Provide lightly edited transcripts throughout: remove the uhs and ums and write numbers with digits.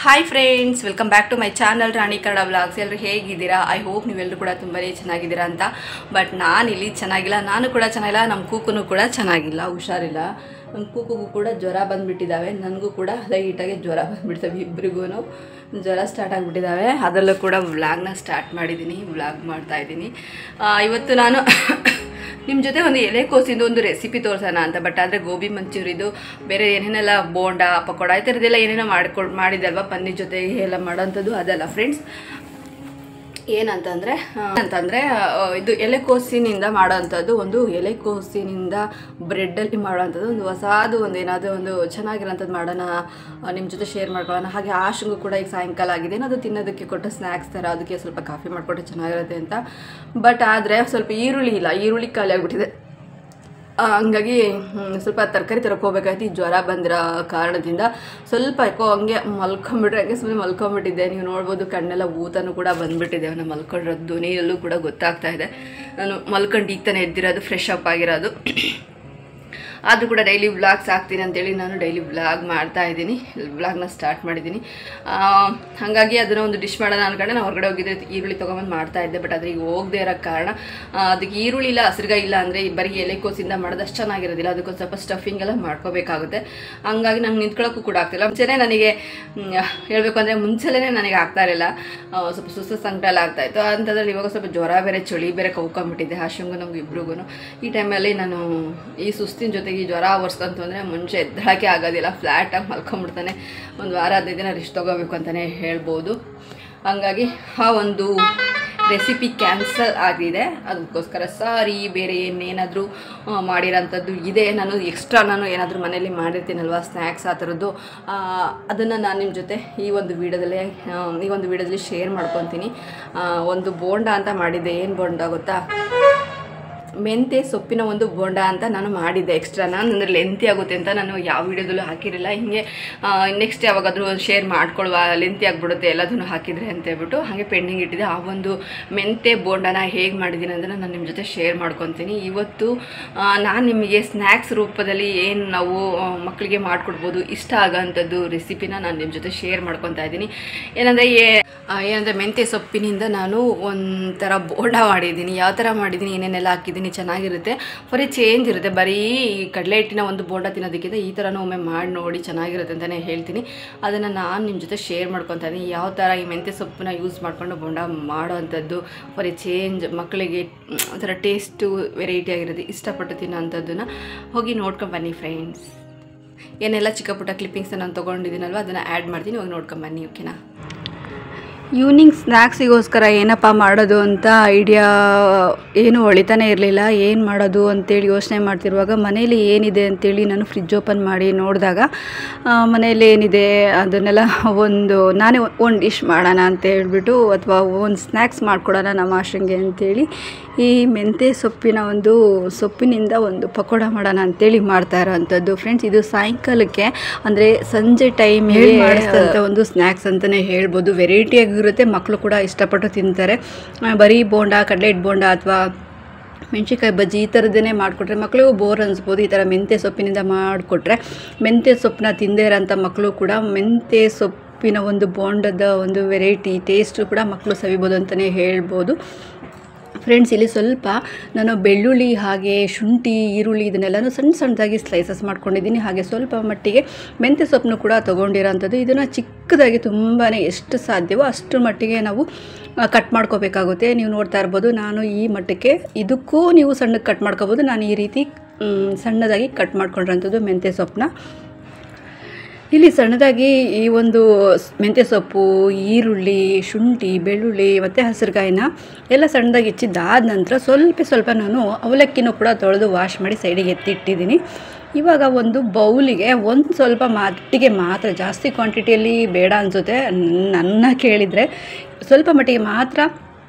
Hi friends, welcome back to my channel Rani Kannada vlogs. ಎಲ್ಲರೂ ಹೇಗಿದ್ದೀರಾ? I hope ನೀವೆಲ್ಲರೂ ಕೂಡ ತುಂಬಾ ಚೆನ್ನಾಗಿದ್ದೀರಾ ಅಂತ. ಬಟ್ ನಾನು ಇಲ್ಲಿ ಚೆನ್ನಾಗಿಲ್ಲ, ನಾನು ಕೂಡ ಚೆನ್ನಾಗಿಲ್ಲ, ನಮ್ಮ ಕೂಕೂ ಕೂಡ ಚೆನ್ನಾಗಿಲ್ಲ, ಹುಷಾರಿಲ್ಲ. ನಮ್ಮ ಕೂಗೂ ಕೂಡ ಜ್ವರ ಬಂದುಬಿಟ್ಟಿದ್ದಾವೆ, ನನಗೂ ಕೂಡ ಲೈಟಾಗಿ ಜ್ವರ ಬಂದುಬಿಡ್ತವೆ, ಇಬ್ಬರಿಗೂ ಜ್ವರ ಸ್ಟಾರ್ಟ್ ಆಗಿಬಿಟ್ಟಿದ್ದಾವೆ. ಅದರಲ್ಲೂ ಕೂಡ ವ್ಲಾಗ್ನ ಸ್ಟಾರ್ಟ್ ಮಾಡಿದ್ದೀನಿ, ವ್ಲಾಗ್ ಮಾಡ್ತಾಯಿದ್ದೀನಿ. ಇವತ್ತು ನಾನು ನಿಮ್ಮ ಜೊತೆ ಒಂದು ಎಲೆಕೋಸಿಂದು ಒಂದು ರೆಸಿಪಿ ತೋರಿಸೋಣ ಅಂತ. ಬಟ್ ಆದರೆ ಗೋಬಿ ಮಂಚೂರಿದು ಬೇರೆ ಏನೇನೆಲ್ಲ ಬೋಂಡ ಪಕೋಡ ಈ ಥರದ್ದೆಲ್ಲ ಏನೇನೋ ಮಾಡಿದಲ್ವ ಪನ್ನೀರ್ ಜೊತೆಗೆ ಎಲ್ಲ ಮಾಡೋಂಥದ್ದು ಅದಲ್ಲ ಫ್ರೆಂಡ್ಸ್. ಏನಂತಂದರೆ ಇದು ಎಲೆಕೋಸಿನಿಂದ ಮಾಡೋವಂಥದ್ದು, ಒಂದು ಎಲೆಕೋಸಿನಿಂದ ಬ್ರೆಡ್ಡಲ್ಲಿ ಮಾಡೋವಂಥದ್ದು, ಒಂದು ಹೊಸದು ಒಂದು ಏನಾದರೂ ಒಂದು ಚೆನ್ನಾಗಿರೋಂಥದ್ದು ಮಾಡೋಣ, ನಿಮ್ಮ ಜೊತೆ ಶೇರ್ ಮಾಡ್ಕೊಳ್ಳೋಣ. ಹಾಗೆ ಆಶಂಗೂ ಕೂಡ ಈಗ ಸಾಯಂಕಾಲ ಆಗಿದೆ, ಅದು ತಿನ್ನೋದಕ್ಕೆ ಕೊಟ್ಟ ಸ್ನ್ಯಾಕ್ಸ್ ಥರ, ಅದಕ್ಕೆ ಸ್ವಲ್ಪ ಕಾಫಿ ಮಾಡಿಕೊಟ್ರೆ ಚೆನ್ನಾಗಿರುತ್ತೆ ಅಂತ. ಬಟ್ ಆದರೆ ಸ್ವಲ್ಪ ಈರುಳ್ಳಿ ಇಲ್ಲ, ಈರುಳ್ಳಿ ಖಾಲಿ ಆಗಿಬಿಟ್ಟಿದೆ. ಹಂಗಾಗಿ ಸ್ವಲ್ಪ ತರಕಾರಿ ತರ್ಕೋಬೇಕಾಯ್ತು. ಈ ಜ್ವರ ಬಂದಿರೋ ಕಾರಣದಿಂದ ಸ್ವಲ್ಪ ಯಾಕೋ ಹಂಗೆ ಮಲ್ಕೊಂಬಿಟ್ರೆ, ಹಂಗೆ ಸುಮ್ಮನೆ ಮಲ್ಕೊಂಬಿಟ್ಟಿದ್ದೆ. ನೀವು ನೋಡ್ಬೋದು ಕಣ್ಣೆಲ್ಲ ಊತನೂ ಕೂಡ ಬಂದುಬಿಟ್ಟಿದೆ. ನಾನು ಮಲ್ಕೊಂಡಿರೋದು ಧ್ವನಿಯಲ್ಲೂ ಕೂಡ ಗೊತ್ತಾಗ್ತಾ ಇದೆ. ನಾನು ಮಲ್ಕೊಂಡು ಈಗ ತಾನೇ ಎದ್ದಿರೋದು, ಫ್ರೆಶ್ ಅಪ್ ಆಗಿರೋದು. ಅದು ಕೂಡ ಡೈಲಿ ವ್ಲಾಗ್ಸ್ ಹಾಕ್ತೀನಿ ಅಂತೇಳಿ ನಾನು ಡೈಲಿ ವ್ಲಾಗ್ ಮಾಡ್ತಾಯಿದ್ದೀನಿ, ವ್ಲಾಗ್ನ ಸ್ಟಾರ್ಟ್ ಮಾಡಿದ್ದೀನಿ. ಹಾಗಾಗಿ ಅದನ್ನು ಒಂದು ಡಿಶ್ ಮಾಡೋಣ ಅನ್ಕೊಂಡೆ ನಾನು ಹೊರಗಡೆ ಹೋಗಿದ್ದೆ, ಈರುಳ್ಳಿ ತೊಗೊಂಬಂದು ಮಾಡ್ತಾಯಿದ್ದೆ. ಬಟ್ ಅದ್ರಿಗೆ ಹೋಗದೆ ಇರೋ ಕಾರಣ ಅದಕ್ಕೆ ಈರುಳ್ಳಿ ಇಲ್ಲ, ಹಸಿರುಗಾಯಿ ಇಲ್ಲ ಅಂದರೆ ಬರೀ ಎಲೆಕೋಸಿಂದ ಮಾಡೋದು ಅಷ್ಟು ಚೆನ್ನಾಗಿರೋದಿಲ್ಲ. ಅದಕ್ಕೊಂದು ಸ್ವಲ್ಪ ಸ್ಟಫಿಂಗ್ ಎಲ್ಲ ಮಾಡ್ಕೋಬೇಕಾಗುತ್ತೆ. ಹಂಗಾಗಿ ನಂಗೆ ನಿಂತ್ಕೊಳ್ಳೋಕ್ಕೂ ಕೂಡ ಆಗ್ತಿಲ್ಲ. ಮುಂಚೆನೇ ನನಗೆ ಹೇಳಬೇಕು ಅಂದರೆ ಮುಂಚೆಲೇ ನನಗೆ ಆಗ್ತಾ ಇರಲಿಲ್ಲ, ಸ್ವಲ್ಪ ಸುಸ್ತು ಸಂಕಟ ಎಲ್ಲ ಆಗ್ತಾಯಿತ್ತು. ಅಂಥದ್ರಲ್ಲಿ ಇವಾಗ ಸ್ವಲ್ಪ ಜ್ವರ ಬೇರೆ ಚಳಿ ಬೇರೆ ಕೌಕೊಂಬಿಟ್ಟಿದ್ದೆ, ಆಶಂಗೂ ನಮ್ಗೆ ಇಬ್ರಿಗೂ. ಈ ಟೈಮಲ್ಲಿ ನಾನು ಈ ಸುಸ್ತಿನ ಜೊತೆಗೆ ಈ ಜ್ವರ ಒರೆಸ್ಕೊಂತು ಅಂದರೆ ಮುಂಚೆ ಎದ್ದಳಕ್ಕೆ ಆಗೋದಿಲ್ಲ, ಫ್ಲ್ಯಾಟಾಗಿ ಮಲ್ಕೊಂಬಿಡ್ತಾನೆ. ಒಂದು ವಾರ 15 ದಿನ ರೆಸ್ಟ್ ತೊಗೋಬೇಕು ಅಂತಲೇ ಹೇಳ್ಬೋದು. ಹಾಗಾಗಿ ಆ ಒಂದು ರೆಸಿಪಿ ಕ್ಯಾನ್ಸಲ್ ಆಗಿದೆ. ಅದಕ್ಕೋಸ್ಕರ ಸಾರಿ, ಬೇರೆ ಏನೇನಾದರೂ ಮಾಡಿರೋಂಥದ್ದು ಇದೆ. ನಾನು ಎಕ್ಸ್ಟ್ರಾ ಏನಾದರೂ ಮನೇಲಿ ಮಾಡಿರ್ತೀನಲ್ವ ಸ್ನ್ಯಾಕ್ಸ್ ಆ ಥರದ್ದು, ಅದನ್ನು ನಾನು ನಿಮ್ಮ ಜೊತೆ ಈ ಒಂದು ವಿಡಿಯೋದಲ್ಲಿ ಶೇರ್ ಮಾಡ್ಕೊತೀನಿ. ಒಂದು ಬೋಂಡ ಅಂತ ಮಾಡಿದ್ದೆ. ಏನು ಬೋಂಡ ಗೊತ್ತಾ? ಮೆಂತ್ಯ ಸೊಪ್ಪಿನ ಒಂದು ಬೋಂಡ ಅಂತ ನಾನು ಮಾಡಿದ್ದೆ ಎಕ್ಸ್ಟ್ರಾ. ಅಂದರೆ ಲೆಂತಿ ಆಗುತ್ತೆ ಅಂತ ನಾನು ಯಾವ ವಿಡಿಯೋದಲ್ಲೂ ಹಾಕಿರಲಿಲ್ಲ. ಹಿಂಗೆ ನೆಕ್ಸ್ಟ್ ಯಾವಾಗಾದರೂ ಶೇರ್ ಮಾಡ್ಕೊಳ್ಳುವ, ಲೆಂತಿ ಆಗಿಬಿಡುತ್ತೆ ಎಲ್ಲದನ್ನು ಹಾಕಿದರೆ ಅಂತ ಹೇಳ್ಬಿಟ್ಟು ಹಾಗೆ ಪೆಂಡಿಂಗ್ ಇಟ್ಟಿದ್ದೆ. ಆ ಒಂದು ಮೆಂತ್ಯ ಬೋಂಡನ ಹೇಗೆ ಮಾಡಿದ್ದೀನಿ ಅಂದರೆ ನಾನು ನಿಮ್ಮ ಜೊತೆ ಶೇರ್ ಮಾಡ್ಕೊತೀನಿ. ಇವತ್ತು ನಾನು ನಿಮಗೆ ಸ್ನ್ಯಾಕ್ಸ್ ರೂಪದಲ್ಲಿ ಏನು ನಾವು ಮಕ್ಕಳಿಗೆ ಮಾಡಿಕೊಡ್ಬೋದು, ಇಷ್ಟ ಆಗೋವಂಥದ್ದು ರೆಸಿಪಿನ ನಾನು ನಿಮ್ಮ ಜೊತೆ ಶೇರ್ ಮಾಡ್ಕೊತಾ ಇದ್ದೀನಿ. ಏನಂದರೆ ಮೆಂತ್ಯ ಸೊಪ್ಪಿನಿಂದ ನಾನು ಒಂಥರ ಬೋಂಡ ಮಾಡಿದ್ದೀನಿ. ಯಾವ ಥರ ಮಾಡಿದ್ದೀನಿ, ಏನೇನೆಲ್ಲ ಹಾಕಿದ್ದೀನಿ, ಚೆನ್ನಾಗಿರುತ್ತೆ. ಬರೀ ಚೇಂಜ್ ಇರುತ್ತೆ. ಬರೀ ಕಡಲೆ ಹಿಟ್ಟಿನ ಒಂದು ಬೋಂಡ ತಿನ್ನೋದಕ್ಕಿಂತ ಈ ಥರನೂ ಒಮ್ಮೆ ಮಾಡಿ ನೋಡಿ, ಚೆನ್ನಾಗಿರುತ್ತೆ ಅಂತಲೇ ಹೇಳ್ತೀನಿ. ಅದನ್ನು ನಾನು ನಿಮ್ಮ ಜೊತೆ ಶೇರ್ ಮಾಡ್ಕೊತಾ ಇದ್ದೀನಿ. ಯಾವ ಥರ ಈ ಮೆಂತ್ಯ ಸೊಪ್ಪನ್ನ ಯೂಸ್ ಮಾಡಿಕೊಂಡು ಬೋಂಡ ಮಾಡೋವಂಥದ್ದು, ಬರೀ ಚೇಂಜ್, ಮಕ್ಕಳಿಗೆ ಒಂಥರ ಟೇಸ್ಟು ವೆರೈಟಿ ಆಗಿರುತ್ತೆ, ಇಷ್ಟಪಟ್ಟು ತಿನ್ನೋವಂಥದ್ದನ್ನು ಹೋಗಿ ನೋಡ್ಕೊಂಬನ್ನಿ ಫ್ರೆಂಡ್ಸ್. ಏನೆಲ್ಲ ಚಿಕ್ಕ ಪುಟ್ಟ ಕ್ಲಿಪ್ಪಿಂಗ್ಸ್ ನಾನು ತೊಗೊಂಡಿದ್ದೀನಲ್ವ ಅದನ್ನು ಆ್ಯಡ್ ಮಾಡ್ತೀನಿ, ಹೋಗಿ ನೋಡ್ಕೊಂಬನ್ನಿ. ಓಕೆನಾ? ಈವ್ನಿಂಗ್ ಸ್ನ್ಯಾಕ್ಸಿಗೋಸ್ಕರ ಏನಪ್ಪ ಮಾಡೋದು ಅಂತ ಐಡಿಯಾ ಏನು ಹೊಳಿತಾನೆ ಇರಲಿಲ್ಲ. ಏನು ಮಾಡೋದು ಅಂತೇಳಿ ಯೋಚನೆ ಮಾಡ್ತಿರುವಾಗ ಮನೇಲಿ ಏನಿದೆ ಅಂತೇಳಿ ನಾನು ಫ್ರಿಜ್ ಓಪನ್ ಮಾಡಿ ನೋಡಿದಾಗ ಮನೇಲಿ ಏನಿದೆ ಅದನ್ನೆಲ್ಲ ನಾನೇ ಒಂದು ಡಿಶ್ ಮಾಡೋಣ ಅಂತ ಹೇಳ್ಬಿಟ್ಟು, ಅಥವಾ ಒಂದು ಸ್ನ್ಯಾಕ್ಸ್ ಮಾಡಿಕೊಡೋಣ ನಮ್ಮ ಆಶಂಗೆ ಅಂತೇಳಿ ಈ ಮೆಂತ್ಯ ಸೊಪ್ಪಿನಿಂದ ಒಂದು ಪಕೋಡ ಮಾಡೋಣ ಅಂತೇಳಿ ಮಾಡ್ತಾ ಇರೋವಂಥದ್ದು ಫ್ರೆಂಡ್ಸ್. ಇದು ಸಾಯಂಕಾಲಕ್ಕೆ ಅಂದರೆ ಸಂಜೆ ಟೈಮಿಗೆ ಮಾಡಿಸಿದಂಥ ಒಂದು ಸ್ನ್ಯಾಕ್ಸ್ ಅಂತಲೇ ಹೇಳ್ಬೋದು. ವೆರೈಟಿಯಾಗಿರುತ್ತೆ, ಮಕ್ಕಳು ಕೂಡ ಇಷ್ಟಪಟ್ಟು ತಿಂತಾರೆ. ಬರೀ ಬೋಂಡ, ಕಡಲೆ ಹಿಟ್ಟು ಬೋಂಡ ಅಥವಾ ಮೆಣಸಿನ್ಕಾಯಿ ಬಜ್ಜಿ ಈ ಥರದ್ದೇ ಮಾಡಿಕೊಟ್ರೆ ಮಕ್ಕಳಿಗೂ ಬೋರ್ ಅನಿಸ್ಬೋದು. ಈ ಥರ ಮೆಂತ್ಯ ಸೊಪ್ಪಿನಿಂದ ಮಾಡಿಕೊಟ್ರೆ ಮೆಂತ್ಯ ಸೊಪ್ಪನ್ನ ತಿಂದೇ ಇರೋಂಥ ಮಕ್ಕಳು ಕೂಡ ಮೆಂತ್ಯ ಸೊಪ್ಪಿನ ಒಂದು ಬೋಂಡದ ಒಂದು ವೆರೈಟಿ ಟೇಸ್ಟು ಕೂಡ ಮಕ್ಕಳು ಸವಿಬೋದು ಅಂತಲೇ ಹೇಳ್ಬೋದು ಫ್ರೆಂಡ್ಸ್. ಇಲ್ಲಿ ಸ್ವಲ್ಪ ನಾನು ಬೆಳ್ಳುಳ್ಳಿ ಹಾಗೆ ಶುಂಠಿ, ಈರುಳ್ಳಿ ಇದನ್ನೆಲ್ಲನೂ ಸಣ್ಣದಾಗಿ ಸ್ಲೈಸಸ್ ಮಾಡ್ಕೊಂಡಿದ್ದೀನಿ. ಹಾಗೆ ಸ್ವಲ್ಪ ಮಟ್ಟಿಗೆ ಮೆಂತ್ಯ ಸೊಪ್ಪನ್ನು ಕೂಡ ತೊಗೊಂಡಿರೋಂಥದ್ದು. ಇದನ್ನು ಚಿಕ್ಕದಾಗಿ ತುಂಬಾ ಎಷ್ಟು ಸಾಧ್ಯವೋ ಅಷ್ಟು ಮಟ್ಟಿಗೆ ನಾವು ಕಟ್ ಮಾಡ್ಕೋಬೇಕಾಗುತ್ತೆ. ನೀವು ನೋಡ್ತಾ ಇರ್ಬೋದು, ನಾನು ಈ ಮಟ್ಟಕ್ಕೆ ಇದಕ್ಕೂ ನೀವು ಸಣ್ಣಕ್ಕೆ ಕಟ್ ಮಾಡ್ಕೋಬೋದು. ನಾನು ಈ ರೀತಿ ಸಣ್ಣದಾಗಿ ಕಟ್ ಮಾಡ್ಕೊಂಡಿರೋಂಥದ್ದು ಮೆಂತ್ಯ ಸೊಪ್ಪನ್ನ. ಇಲ್ಲಿ ಸಣ್ಣದಾಗಿ ಈ ಒಂದು ಮೆಂತ್ಯ ಸೊಪ್ಪು, ಈರುಳ್ಳಿ, ಶುಂಠಿ, ಬೆಳ್ಳುಳ್ಳಿ ಮತ್ತು ಹಸಿರುಗಾಯಿನ ಎಲ್ಲ ಸಣ್ಣದಾಗಿ ಹೆಚ್ಚಿದ್ದಾದ ನಂತರ ಸ್ವಲ್ಪ ನಾನು ಅವಲಕ್ಕಿನೂ ಕೂಡ ತೊಳೆದು ವಾಶ್ ಮಾಡಿ ಸೈಡಿಗೆ ಎತ್ತಿಟ್ಟಿದ್ದೀನಿ. ಇವಾಗ ಒಂದು ಬೌಲಿಗೆ ಒಂದು ಸ್ವಲ್ಪ ಮಟ್ಟಿಗೆ ಮಾತ್ರ, ಜಾಸ್ತಿ ಕ್ವಾಂಟಿಟಿಯಲ್ಲಿ ಬೇಡ ಅನಿಸುತ್ತೆ ನನ್ನ ಕೇಳಿದರೆ, ಸ್ವಲ್ಪ ಮಟ್ಟಿಗೆ ಮಾತ್ರ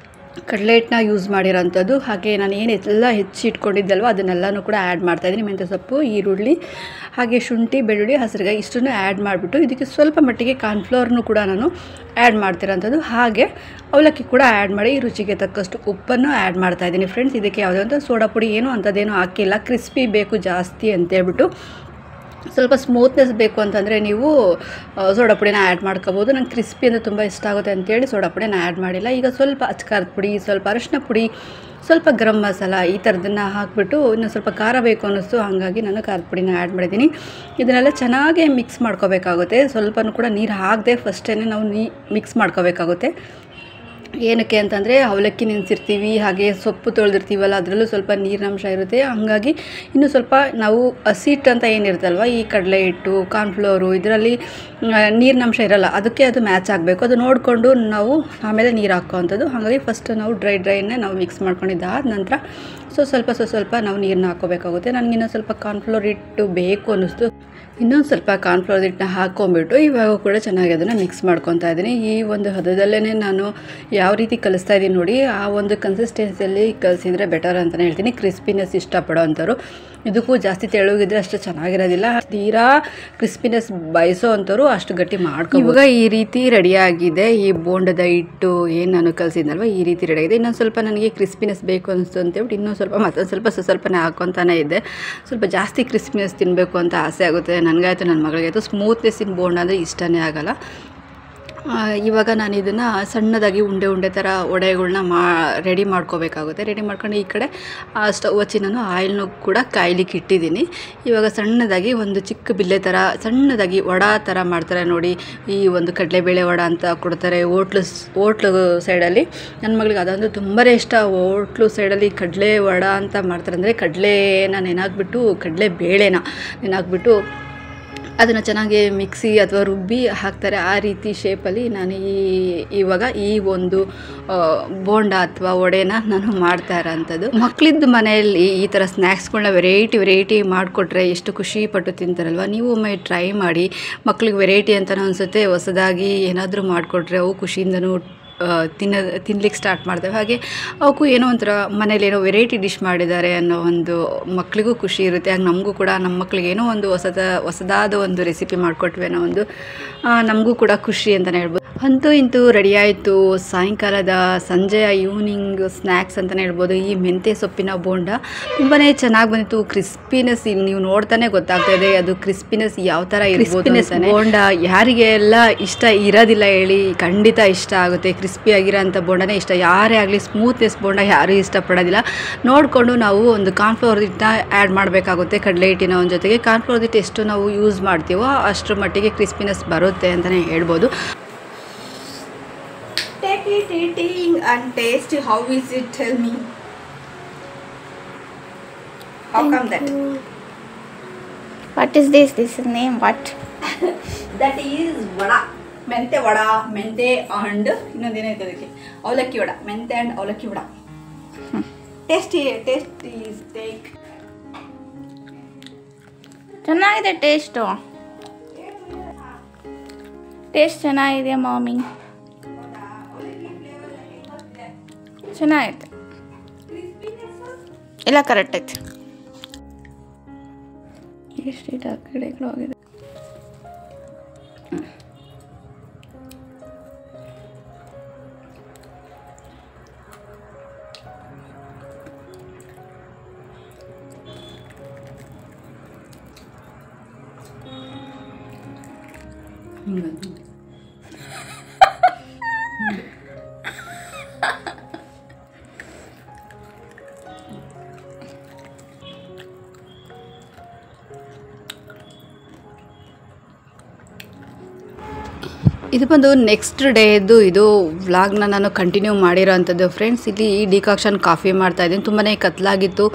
ಕಡಲೆ ಹಿಟ್ಟನ್ನ ಯೂಸ್ ಮಾಡಿರೋಂಥದ್ದು. ಹಾಗೆ ನಾನು ಎಲ್ಲ ಹೆಚ್ಚಿಟ್ಕೊಂಡಿದ್ದಲ್ವ ಅದನ್ನೆಲ್ಲನೂ ಕೂಡ ಆ್ಯಡ್ ಮಾಡ್ತಾಯಿದ್ದೀನಿ. ಮೆಂತ್ಯ ಸೊಪ್ಪು, ಈರುಳ್ಳಿ, ಹಾಗೆ ಶುಂಠಿ, ಬೆಳ್ಳುಳ್ಳಿ, ಹಸಿರುಗಾಯಿ ಇಷ್ಟನ್ನು ಆ್ಯಡ್ ಮಾಡಿಬಿಟ್ಟು ಇದಕ್ಕೆ ಸ್ವಲ್ಪ ಮಟ್ಟಿಗೆ ಕಾರ್ನ್ಫ್ಲವರ್ನು ಕೂಡ ನಾನು ಆ್ಯಡ್ ಮಾಡ್ತಿರೋಂಥದ್ದು. ಹಾಗೆ ಅವಲಕ್ಕಿ ಕೂಡ ಆ್ಯಡ್ ಮಾಡಿ ರುಚಿಗೆ ತಕ್ಕಷ್ಟು ಉಪ್ಪನ್ನು ಆ್ಯಡ್ ಮಾಡ್ತಾಯಿದ್ದೀನಿ ಫ್ರೆಂಡ್ಸ್. ಇದಕ್ಕೆ ಯಾವುದೇ ಒಂದು ಸೋಡಾ ಪುಡಿ ಏನೂ ಅಂಥದ್ದೇನೂ ಹಾಕಿಲ್ಲ, ಕ್ರಿಸ್ಪಿ ಬೇಕು ಜಾಸ್ತಿ ಅಂತೇಳ್ಬಿಟ್ಟು ಸ್ವಲ್ಪ ಸ್ಮೂತ್ನೆಸ್ ಬೇಕು ಅಂತಂದರೆ ನೀವು ಸೋಡಾ ಪುಡಿನ ಆ್ಯಡ್ ಮಾಡ್ಕೋಬೋದು. ನಂಗೆ ಕ್ರಿಸ್ಪಿ ಅಂದರೆ ತುಂಬ ಇಷ್ಟ ಆಗುತ್ತೆ ಅಂತೇಳಿ ಸೋಡಾ ಪುಡಿನ ಆ್ಯಡ್ ಮಾಡಿಲ್ಲ. ಈಗ ಸ್ವಲ್ಪ ಅಚ್ಕಾರದ ಪುಡಿ, ಸ್ವಲ್ಪ ಅರಿಶಿನ ಪುಡಿ, ಸ್ವಲ್ಪ ಗರಂ ಮಸಾಲ ಈ ಥರದನ್ನು ಹಾಕಿಬಿಟ್ಟು ಇನ್ನು ಸ್ವಲ್ಪ ಖಾರ ಬೇಕು ಅನ್ನಿಸ್ತು, ಹಾಗಾಗಿ ನಾನು ಖಾರದ ಪುಡಿನ ಆ್ಯಡ್ ಮಾಡಿದ್ದೀನಿ. ಇದನ್ನೆಲ್ಲ ಚೆನ್ನಾಗಿ ಮಿಕ್ಸ್ ಮಾಡ್ಕೋಬೇಕಾಗುತ್ತೆ. ಸ್ವಲ್ಪನೂ ಕೂಡ ನೀರು ಹಾಕದೆ ಫಸ್ಟೇ ನಾವು ಮಿಕ್ಸ್ ಮಾಡ್ಕೋಬೇಕಾಗುತ್ತೆ. ಏನಕ್ಕೆ ಅಂತಂದರೆ ಅವಲಕ್ಕಿ ನೆನೆಸಿರ್ತೀವಿ, ಹಾಗೆ ಸೊಪ್ಪು ತೊಳೆದಿರ್ತೀವಲ್ಲ ಅದರಲ್ಲೂ ಸ್ವಲ್ಪ ನೀರಿನಂಶ ಇರುತ್ತೆ. ಹಾಗಾಗಿ ಇನ್ನು ಸ್ವಲ್ಪ ನಾವು ಹಸಿಟ್ಟು ಅಂತ ಏನಿರುತ್ತಲ್ವ, ಈ ಕಡಲೆ ಹಿಟ್ಟು, ಕಾರ್ನ್ಫ್ಲೋರು ಇದರಲ್ಲಿ ನೀರಿನಂಶ ಇರಲ್ಲ, ಅದಕ್ಕೆ ಅದು ಮ್ಯಾಚ್ ಆಗಬೇಕು. ಅದು ನೋಡಿಕೊಂಡು ನಾವು ಆಮೇಲೆ ನೀರು ಹಾಕೋವಂಥದ್ದು. ಹಾಗಾಗಿ ಫಸ್ಟ್ ನಾವು ಡ್ರೈನೇ ನಾವು ಮಿಕ್ಸ್ ಮಾಡ್ಕೊಂಡಿದ್ದಾದ ನಂತರ ಸ್ವಲ್ಪ ನಾವು ನೀರನ್ನ ಹಾಕ್ಕೋಬೇಕಾಗುತ್ತೆ. ನನಗಿನ್ನೂ ಸ್ವಲ್ಪ ಕಾರ್ನ್ಫ್ಲೋರ್ ಹಿಟ್ಟು ಬೇಕು ಅನ್ನಿಸ್ತು. ಇನ್ನೊಂದು ಸ್ವಲ್ಪ ಕಾರ್ನ್ಫ್ಲವರ್ ಹಿಟ್ಟನ್ನ ಹಾಕ್ಕೊಂಬಿಟ್ಟು ಇವಾಗ ಕೂಡ ಚೆನ್ನಾಗಿ ಅದನ್ನು ಮಿಕ್ಸ್ ಮಾಡ್ಕೊತಾ ಇದ್ದೀನಿ. ಈ ಒಂದು ಹದದಲ್ಲೇ ನಾನು ಯಾವ ರೀತಿ ಕಲಿಸ್ತಾ ಇದ್ದೀನಿ ನೋಡಿ, ಆ ಒಂದು ಕನ್ಸಿಸ್ಟೆನ್ಸಿಯಲ್ಲಿ ಕಲಿಸಿದರೆ ಬೆಟರ್ ಅಂತಲೇ ಹೇಳ್ತೀನಿ. ಕ್ರಿಸ್ಪಿನೆಸ್ ಇಷ್ಟಪಡೋ ಅಂಥವ್ರು, ಇದಕ್ಕೂ ಜಾಸ್ತಿ ತೆಳುಗಿದ್ರೆ ಅಷ್ಟು ಚೆನ್ನಾಗಿರೋದಿಲ್ಲ. ತೀರಾ ಕ್ರಿಸ್ಪಿನೆಸ್ ಬಯಸೋ ಅಂಥವ್ರು ಅಷ್ಟು ಗಟ್ಟಿ ಮಾಡ್ಕೊ. ಇವಾಗ ಈ ರೀತಿ ರೆಡಿಯಾಗಿದೆ. ಈ ಬೋಂಡದ ಹಿಟ್ಟು ಏನು ನಾನು ಕಲಿಸಿದ್ನಲ್ವ ಈ ರೀತಿ ರೆಡಿಯಾಗಿದೆ. ಇನ್ನೊಂದು ಸ್ವಲ್ಪ ನನಗೆ ಕ್ರಿಸ್ಪಿನೆಸ್ ಬೇಕು ಅನಿಸ್ತು ಅಂತೇಳ್ಬಿಟ್ಟು ಮತ್ತೊಂದು ಸ್ವಲ್ಪನೇ ಹಾಕ್ಕೊತಾನೆ ಇದ್ದೆ. ಸ್ವಲ್ಪ ಜಾಸ್ತಿ ಕ್ರಿಸ್ಪಿನೆಸ್ ತಿನ್ನಬೇಕು ಅಂತ ಆಸೆ ಆಗುತ್ತೆ. ನನಗಾಯ್ತು, ನನ್ನ ಮಗಳಿಗಾಯಿತು. ಸ್ಮೂತ್ನೆಸ್ಸಿನ ಬೋಂಡ ಅಂದರೆ ಇಷ್ಟನೇ ಆಗಲ್ಲ. ಇವಾಗ ನಾನು ಇದನ್ನು ಸಣ್ಣದಾಗಿ ಉಂಡೆ ಥರ ವಡೆಗಳ್ನ ರೆಡಿ ಮಾಡ್ಕೋಬೇಕಾಗುತ್ತೆ. ರೆಡಿ ಮಾಡ್ಕೊಂಡು ಈ ಕಡೆ ಸ್ಟವ್ ಹಚ್ಚಿ ನಾನು ಆಯಿಲ್ನೂ ಕೂಡ ಕಾಯ್ಲಿಕ್ಕೆ ಇಟ್ಟಿದ್ದೀನಿ. ಇವಾಗ ಸಣ್ಣದಾಗಿ ಒಂದು ಚಿಕ್ಕ ಬಿಲ್ಲೆ ಥರ ಸಣ್ಣದಾಗಿ ವಡಾ ಥರ ಮಾಡ್ತಾರೆ ನೋಡಿ. ಈ ಒಂದು ಕಡಲೆಬೇಳೆ ವಡ ಅಂತ ಕೊಡ್ತಾರೆ ಹೋಟ್ಲು ಸೈಡಲ್ಲಿ. ನನ್ನ ಮಗಳಿಗೆ ಅದಂದ್ರೆ ತುಂಬಾ ಇಷ್ಟ. ಹೋಟ್ಲು ಸೈಡಲ್ಲಿ ಕಡಲೆ ವಡ ಅಂತ ಮಾಡ್ತಾರೆ, ಅಂದರೆ ಕಡಲೆನ ನೆನಾಕ್ಬಿಟ್ಟು ಕಡಲೆಬೇಳೆನ ನೆನಾಕ್ಬಿಟ್ಟು ಅದನ್ನು ಚೆನ್ನಾಗಿ ಮಿಕ್ಸಿ ಅಥವಾ ರುಬ್ಬಿ ಹಾಕ್ತಾರೆ. ಆ ರೀತಿ ಶೇಪಲ್ಲಿ ನಾನು ಇವಾಗ ಈ ಒಂದು ಬೋಂಡ ಅಥವಾ ವಡೆನ ನಾನು ಮಾಡ್ತಾ ಇರೋಂಥದ್ದು. ಮಕ್ಕಳಿದ್ದು ಮನೆಯಲ್ಲಿ ಈ ಥರ ಸ್ನ್ಯಾಕ್ಸ್ಗಳನ್ನ ವೆರೈಟಿ ಮಾಡಿಕೊಟ್ರೆ ಎಷ್ಟು ಖುಷಿ ಪಟ್ಟು ತಿಂತಾರಲ್ವ. ನೀವು ಒಮ್ಮೆ ಟ್ರೈ ಮಾಡಿ. ಮಕ್ಳಿಗೆ ವೆರೈಟಿ ಅಂತಲೂ ಅನಿಸುತ್ತೆ, ಹೊಸದಾಗಿ ಏನಾದರೂ ಮಾಡಿಕೊಟ್ರೆ ಅವು ಖುಷಿಯಿಂದನೂ ತಿನ್ಲಿಕ್ಕೆ ಸ್ಟಾರ್ಟ್ ಮಾಡ್ತೇವೆ. ಹಾಗೆ ಅವಕ್ಕೂ ಏನೋ ಒಂಥರ ಮನೇಲಿ ಏನೋ ವೆರೈಟಿ ಡಿಶ್ ಮಾಡಿದ್ದಾರೆ ಅನ್ನೋ ಒಂದು ಮಕ್ಕಳಿಗೂ ಖುಷಿ ಇರುತ್ತೆ. ಹಾಗೆ ನಮಗೂ ಕೂಡ ನಮ್ಮ ಮಕ್ಕಳಿಗೆ ಏನೋ ಒಂದು ಹೊಸದಾದ ಒಂದು ರೆಸಿಪಿ ಮಾಡಿಕೊಟ್ವಿ ಅನ್ನೋ ಒಂದು ನಮಗೂ ಕೂಡ ಖುಷಿ ಅಂತಲೇ ಹೇಳ್ಬೋದು. ಅಂತೂ ಇಂತೂ ರೆಡಿ ಆಯಿತು. ಸಾಯಂಕಾಲದ ಸಂಜೆಯ ಈವ್ನಿಂಗ್ ಸ್ನ್ಯಾಕ್ಸ್ ಅಂತಲೇ ಹೇಳ್ಬೋದು. ಈ ಮೆಂತ್ಯ ಸೊಪ್ಪಿನ ಬೋಂಡ ತುಂಬಾ ಚೆನ್ನಾಗಿ ಬಂದಿತ್ತು. ಕ್ರಿಸ್ಪಿನೆಸ್ ನೀವು ನೋಡ್ತಾನೆ ಗೊತ್ತಾಗ್ತಾ ಇದೆ ಅದು ಕ್ರಿಸ್ಪಿನೆಸ್ ಯಾವ ಥರ ಇರ್ಬೋದು. ಬೋಂಡ ಯಾರಿಗೆಲ್ಲ ಇಷ್ಟ ಇರೋದಿಲ್ಲ ಹೇಳಿ, ಖಂಡಿತ ಇಷ್ಟ ಆಗುತ್ತೆ. ಕ್ರಿಸ್ಪಿ ಆಗಿರೋ ಅಂಥ ಬೋಂಡನೇ ಇಷ್ಟ. ಯಾರೇ ಆಗಲಿ ಸ್ಮೂತ್ನೆಸ್ ಬೋಂಡ ಯಾರೂ ಇಷ್ಟಪಡೋದಿಲ್ಲ. ನೋಡಿಕೊಂಡು ನಾವು ಒಂದು ಕಾರ್ನ್ಫ್ಲವರ್ ಹಿಟ್ಟನ್ನ ಆ್ಯಡ್ ಮಾಡಬೇಕಾಗುತ್ತೆ. ಕಡಲೆ ಹಿಟ್ಟಿನ ಒಂದು ಜೊತೆಗೆ ಕಾರ್ನ್ಫ್ಲವರ್ ಹಿಟ್ಟು ಎಷ್ಟು ನಾವು ಯೂಸ್ ಮಾಡ್ತೀವೋ ಅಷ್ಟರ ಮಟ್ಟಿಗೆ ಕ್ರಿಸ್ಪಿನೆಸ್ ಬರುತ್ತೆ ಅಂತಲೇ ಹೇಳ್ಬೋದು. Take it, eating and taste. How is it? Tell me. How come that? What is this? This is name what? That is vada. ಮೆಂತೆ ವಡ, ಮೆಂತೆ and ಇನ್ನೊಂದೇನೈತೆ ಅದಕ್ಕೆ ಅವಲಕ್ಕಿ ವಡ. ಮೆಂತೆ and ಅವಲಕ್ಕಿ ವಡ. ಟೇಸ್ಟಿ ಟೇಕ್. ಚೆನ್ನಾಗಿದೆ ಟೇಸ್ಟು. ಟೇಸ್ಟ್ ಚೆನ್ನಾಗಿದೆ ಮಾಮಿ, ಚೆನ್ನಾಗೈತೆ, ಎಲ್ಲ ಕರೆಕ್ಟ್ ಐತೆ. ಎಷ್ಟು ಆ ಕಡೆಗಳು ಹೋಗಿದೆ. ಇದು ಬಂದು ನೆಕ್ಸ್ಟ್ ಡೇದು ಇದು ವ್ಲಾಗ್ನ ನಾನು ಕಂಟಿನ್ಯೂ ಮಾಡಿರೋ ಅಂಥದ್ದು ಫ್ರೆಂಡ್ಸ್. ಇಲ್ಲಿ ಡಿಕಾಕ್ಷನ್ ಕಾಫಿ ಮಾಡ್ತಾಯಿದ್ದೀನಿ. ತುಂಬಾ ಕತ್ಲಾಗಿತ್ತು,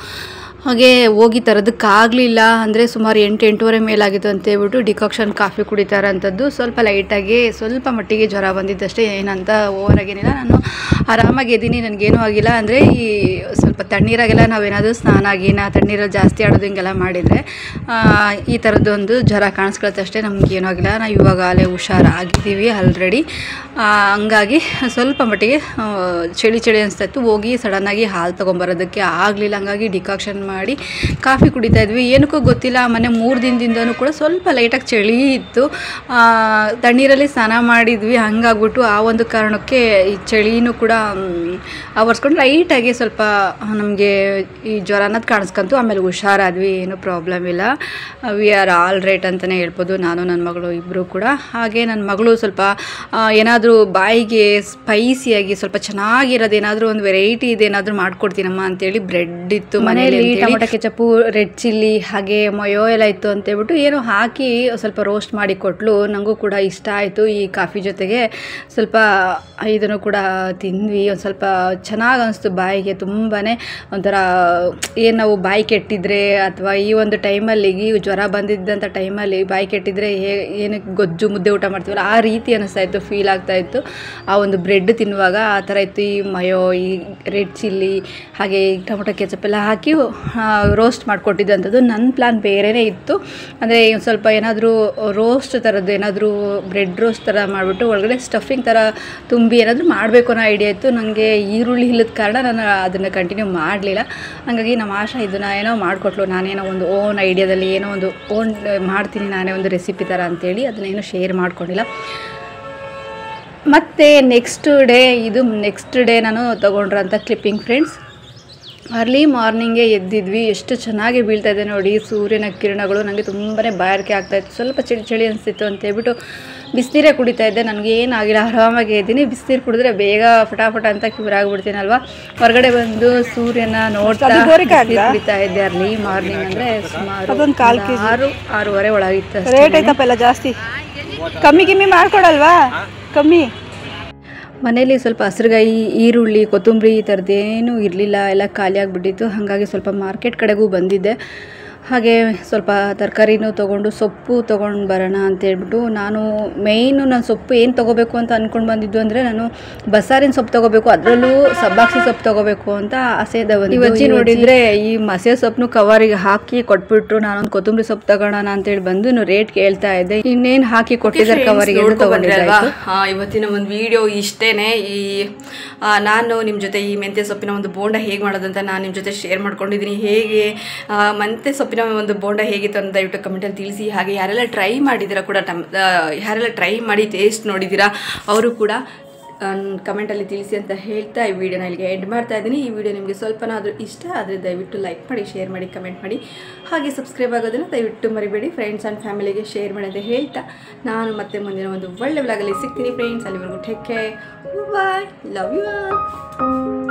ಹಾಗೆ ಹೋಗಿ ತರೋದಕ್ಕಾಗಲಿಲ್ಲ. ಅಂದರೆ ಸುಮಾರು 8-8:30 ಮೇಲಾಗಿತ್ತು ಅಂತೇಳ್ಬಿಟ್ಟು ಡಿಕಾಕ್ಷನ್ ಕಾಫಿ ಕುಡಿತಾ ಇರೋಂಥದ್ದು. ಸ್ವಲ್ಪ ಲೈಟಾಗಿ ಸ್ವಲ್ಪ ಮಟ್ಟಿಗೆ ಜ್ವರ ಬಂದಿದ್ದಷ್ಟೇ, ಏನಂತ ಓವರಾಗೇನಿಲ್ಲ. ನಾನು ಆರಾಮಾಗಿ ಇದ್ದೀನಿ, ನನಗೇನೂ ಆಗಿಲ್ಲ. ಅಂದರೆ ಈ ಸ್ವಲ್ಪ ತಣ್ಣೀರಾಗೆಲ್ಲ ನಾವೇನಾದರೂ ತಣ್ಣೀರಲ್ಲಿ ಜಾಸ್ತಿ ಆಡೋದು ಹಿಂಗೆಲ್ಲ ಮಾಡಿದರೆ ಈ ಥರದ್ದೊಂದು ಜ್ವರ ಕಾಣಿಸ್ಕೊಳುತ್ತೆ ಅಷ್ಟೇ, ನಮಗೇನೂ ಆಗಿಲ್ಲ. ನಾವು ಇವಾಗ ಅಲ್ಲೇ ಹುಷಾರಾಗಿದ್ದೀವಿ ಆಲ್ರೆಡಿ. ಹಂಗಾಗಿ ಸ್ವಲ್ಪ ಮಟ್ಟಿಗೆ ಚಳಿ ಅನಿಸ್ತಾಯಿತ್ತು. ಹೋಗಿ ಸಡನ್ನಾಗಿ ಹಾಲು ತೊಗೊಂಬರೋದಕ್ಕೆ ಆಗಲಿಲ್ಲ. ಹಂಗಾಗಿ ಡಿಕಾಕ್ಷನ್ ಮಾಡಿ ಕಾಫಿ ಕುಡಿತಾ ಇದ್ವಿ. ಏನಕ್ಕೂ ಗೊತ್ತಿಲ್ಲ, ಮೊನ್ನೆ 3 ದಿನದಿಂದನೂ ಕೂಡ ಸ್ವಲ್ಪ ಲೈಟಾಗಿ ಚಳಿ ಇತ್ತು. ತಣ್ಣೀರಲ್ಲಿ ಸ್ನಾನ ಮಾಡಿದ್ವಿ, ಹಂಗಾಗ್ಬಿಟ್ಟು ಆ ಒಂದು ಕಾರಣಕ್ಕೆ ಈ ಚಳಿನೂ ಕೂಡ ಒರೆಸ್ಕೊಂಡು ಲೈಟಾಗಿ ಸ್ವಲ್ಪ ನಮಗೆ ಈ ಜ್ವರ ಅನ್ನೋದು ಕಾಣಿಸ್ಕೊಂತು. ಆಮೇಲೆ ಹುಷಾರಾದ್ವಿ, ಏನೂ ಪ್ರಾಬ್ಲಮ್ ಇಲ್ಲ. ವಿ ಆರ್ ಆಲ್ ರೈಟ್ ಅಂತಲೇ ಹೇಳ್ಬೋದು, ನಾನು ನನ್ನ ಮಗಳು ಇಬ್ಬರು ಕೂಡ. ಹಾಗೆ ನನ್ನ ಮಗಳು ಸ್ವಲ್ಪ ಏನಾದರೂ ಬಾಯಿಗೆ ಸ್ಪೈಸಿಯಾಗಿ ಸ್ವಲ್ಪ ಚೆನ್ನಾಗಿರೋದು ಏನಾದರೂ ಒಂದು ವೆರೈಟಿ ಇದೇನಾದರೂ ಮಾಡ್ಕೊಡ್ತೀನಮ್ಮ ಅಂತೇಳಿ ಬ್ರೆಡ್ ಇತ್ತು ಮನೆಯಲ್ಲಿ, ಟೊಮೊಟೊ ಕೆಚಪ್ಪು, ರೆಡ್ ಚಿಲ್ಲಿ ಹಾಗೆ ಮೊಯೋ ಎಲ್ಲ ಇತ್ತು ಅಂತೇಳ್ಬಿಟ್ಟು ಏನೋ ಹಾಕಿ ಸ್ವಲ್ಪ ರೋಸ್ಟ್ ಮಾಡಿ ಕೊಟ್ಲು. ನನಗೂ ಕೂಡ ಇಷ್ಟ ಆಯಿತು. ಈ ಕಾಫಿ ಜೊತೆಗೆ ಸ್ವಲ್ಪ ಇದನ್ನು ಕೂಡ ತಿಂದ್ವಿ. ಒಂದು ಸ್ವಲ್ಪ ಚೆನ್ನಾಗಿ ಅನಿಸ್ತು ಬಾಯಿಗೆ. ತುಂಬಾ ಒಂಥರ ಏನು ನಾವು ಬಾಯಿ ಕೆಟ್ಟಿದ್ರೆ ಅಥವಾ ಈ ಒಂದು ಟೈಮಲ್ಲಿ ಈ ಜ್ವರ ಬಂದಿದ್ದಂಥ ಟೈಮಲ್ಲಿ ಬಾಯಿ ಕೆಟ್ಟಿದ್ರೆ ಏನಕ್ಕೆ ಗೊಜ್ಜು ಮುದ್ದೆ ಊಟ ಮಾಡ್ತೀವಲ್ಲ ಆ ರೀತಿ ಅನ್ನಿಸ್ತಾಯಿತ್ತು, ಫೀಲ್ ಆಗ್ತಾಯಿತ್ತು. ಆ ಒಂದು ಬ್ರೆಡ್ ತಿನ್ನುವಾಗ ಆ ಥರ ಇತ್ತು. ಈ ಮಯೋ, ಈ ರೆಡ್ ಚಿಲ್ಲಿ ಹಾಗೆ ಈ ಟೊಮೊಟೊ ಕೆಚಪ್ ಎಲ್ಲ ಹಾಕಿ ರೋಸ್ಟ್ ಮಾಡಿಕೊಟ್ಟಿದ್ದಂಥದ್ದು. ನನ್ನ ಪ್ಲಾನ್ ಬೇರೆಯೇ ಇತ್ತು. ಅಂದರೆ ಒಂದು ಸ್ವಲ್ಪ ಏನಾದರೂ ರೋಸ್ಟ್ ಥರದ್ದು ಏನಾದರೂ ಬ್ರೆಡ್ ರೋಸ್ಟ್ ಥರ ಮಾಡಿಬಿಟ್ಟು ಒಳಗಡೆ ಸ್ಟಫಿಂಗ್ ಥರ ತುಂಬಿ ಏನಾದರೂ ಮಾಡಬೇಕು ಅನ್ನೋ ಐಡಿಯಾ ಇತ್ತು. ನನಗೆ ಈರುಳ್ಳಿ ಇಲ್ಲದ ಕಾರಣ ನಾನು ಅದನ್ನು ಕಂಟಿನ್ಯೂ ಮಾಡಲಿಲ್ಲ. ಹಾಗಾಗಿ ನಮ್ಮ ಆಶಾ ಇದನ್ನು ಏನೋ ಮಾಡಿಕೊಟ್ಲು. ನಾನೇನೋ ಒಂದು ಓನ್ ಐಡಿಯಾದಲ್ಲಿ ಏನೋ ಒಂದು ಓನ್ ಮಾಡ್ತೀನಿ ನಾನೇ ಒಂದು ರೆಸಿಪಿ ಥರ ಅಂತೇಳಿ ಅದನ್ನೇನು ಶೇರ್ ಮಾಡ್ಕೊಂಡಿಲ್ಲ. ಮತ್ತು ನೆಕ್ಸ್ಟ್ ಡೇ ನಾನು ತೊಗೊಂಡ್ರಂಥ ಕ್ಲಿಪ್ಪಿಂಗ್ ಫ್ರೆಂಡ್ಸ್. ಅರ್ಲಿ ಮಾರ್ನಿಂಗೇ ಎದ್ದಿದ್ವಿ. ಎಷ್ಟು ಚೆನ್ನಾಗಿ ಬೀಳ್ತಾಯಿದೆ ನೋಡಿ ಸೂರ್ಯನ ಕಿರಣಗಳು. ನನಗೆ ತುಂಬಾ ಬಾಯಾರಿಕೆ ಆಗ್ತಾಯಿತ್ತು, ಸ್ವಲ್ಪ ಚಳಿ ಅನಿಸ್ತಿತ್ತು ಅಂತೇಳ್ಬಿಟ್ಟು ಬಿಸಿನೀರೇ ಕುಡಿತಾ ಇದ್ದೆ. ನನಗೆ ಏನಾಗಿಲ್ಲ, ಆರಾಮಾಗಿ ಇದ್ದೀನಿ. ಬಿಸಿನೀರು ಕುಡಿದ್ರೆ ಬೇಗ ಫಟಾಫಟ ಅಂತ ಕ್ಯೂರಾಗ್ಬಿಡ್ತೀನಲ್ವ. ಹೊರಗಡೆ ಬಂದು ಸೂರ್ಯನ ನೋಡ್ತಾ ಕುಡಿತಾ ಇದ್ದೆ. ಅರ್ಲಿ ಮಾರ್ನಿಂಗ್ ಅಂದರೆ ಸುಮಾರು 6:30 ಒಳಗಿತ್ತು. ರೇಟ್ ಐತಪ್ಪ ಜಾಸ್ತಿ, ಕಮ್ಮಿ ಮಾಡ್ಕೊಡಲ್ವಾ? ಕಮ್ಮಿ ಮನೇಲಿ ಸ್ವಲ್ಪ ಹಸಿರುಗಾಯಿ, ಈರುಳ್ಳಿ, ಕೊತ್ತಂಬರಿ ಈ ಥರದ್ದೇನೂ ಇರಲಿಲ್ಲ, ಎಲ್ಲ ಖಾಲಿ ಆಗಿಬಿಟ್ಟಿತ್ತು. ಹಾಗಾಗಿ ಸ್ವಲ್ಪ ಮಾರ್ಕೆಟ್ ಕಡೆಗೂ ಬಂದಿದ್ದೆ. ಹಾಗೆ ಸ್ವಲ್ಪ ತರಕಾರಿನೂ ತೊಗೊಂಡು ಸೊಪ್ಪು ತೊಗೊಂಡು ಬರೋಣ ಅಂತೇಳ್ಬಿಟ್ಟು ನಾನು ಸೊಪ್ಪು ಏನು ತೊಗೋಬೇಕು ಅಂತ ಅಂದ್ಕೊಂಡು ಬಂದಿದ್ದು ಅಂದರೆ ನಾನು ಬಸ್ಸಾರಿನ ಸೊಪ್ಪು ತೊಗೋಬೇಕು, ಅದರಲ್ಲೂ ಸಬ್ಬಾಕ್ಸಿ ಸೊಪ್ಪು ತೊಗೋಬೇಕು ಅಂತ ಆಸೆದ. ಇವತ್ತಿ ನೋಡಿದರೆ ಈ ಮಸೆ ಸೊಪ್ಪನ್ನು ಕವರಿಗೆ ಹಾಕಿ ಕೊಟ್ಬಿಟ್ರು. ನಾನೊಂದು ಕೊತ್ತಂಬರಿ ಸೊಪ್ಪು ತಗೋಣ ಅಂತೇಳಿ ಬಂದು ರೇಟ್ ಕೇಳ್ತಾ ಇದ್ದೆ. ಇನ್ನೇನು ಹಾಕಿ ಕೊಟ್ಟಿದ್ದಾರೆ ಕವರಿಗೆ ತೊಗೊಂಡಿದ್ದೆ. ಇವತ್ತಿನ ಒಂದು ವಿಡಿಯೋ ಇಷ್ಟೇನೆ. ನಾನು ನಿಮ್ಮ ಜೊತೆ ಈ ಮೆಂತ್ಯ ಸೊಪ್ಪಿನ ಒಂದು ಬೋಂಡ ಹೇಗೆ ಮಾಡೋದಂತ ನಾನು ನಿಮ್ಮ ಜೊತೆ ಶೇರ್ ಮಾಡ್ಕೊಂಡಿದ್ದೀನಿ. ಹೇಗೆ ಮೆಂತ್ಯ ಸೊಪ್ಪಿನ ಒಂದು ಬೋಂಡ ಹೇಗಿತ್ತು ಅಂತ ದಯವಿಟ್ಟು ಕಮೆಂಟಲ್ಲಿ ತಿಳಿಸಿ. ಹಾಗೆ ಯಾರೆಲ್ಲ ಟ್ರೈ ಮಾಡಿದ್ದೀರಾ ಕೂಡ, ಯಾರೆಲ್ಲ ಟ್ರೈ ಮಾಡಿ ಟೇಸ್ಟ್ ನೋಡಿದ್ದೀರಾ ಅವರು ಕೂಡ ಕಮೆಂಟಲ್ಲಿ ತಿಳಿಸಿ ಅಂತ ಹೇಳ್ತಾ ಈ ವಿಡಿಯೋನ ಇಲ್ಲಿಗೆ ಎಂಡ್ ಮಾಡ್ತಾ ಇದ್ದೀನಿ. ಈ ವಿಡಿಯೋ ನಿಮಗೆ ಸ್ವಲ್ಪನಾದರೂ ಇಷ್ಟ ಆದರೆ ದಯವಿಟ್ಟು ಲೈಕ್ ಮಾಡಿ, ಶೇರ್ ಮಾಡಿ, ಕಮೆಂಟ್ ಮಾಡಿ, ಹಾಗೆ ಸಬ್ಸ್ಕ್ರೈಬ್ ಆಗೋದನ್ನು ದಯವಿಟ್ಟು ಮರಿಬೇಡಿ. ಫ್ರೆಂಡ್ಸ್ ಆ್ಯಂಡ್ ಫ್ಯಾಮಿಲಿಗೆ ಶೇರ್ ಮಾಡಿ ಅಂತ ಹೇಳ್ತಾ ನಾನು ಮತ್ತೆ ಮುಂದಿನ ಒಂದು ಒಳ್ಳೆ ವ್ಲಾಗಲ್ಲಿ ಸಿಗ್ತೀನಿ ಫ್ರೆಂಡ್ಸ್. ಅಲ್ಲಿವರೆಗೂ take care, bye, love you all.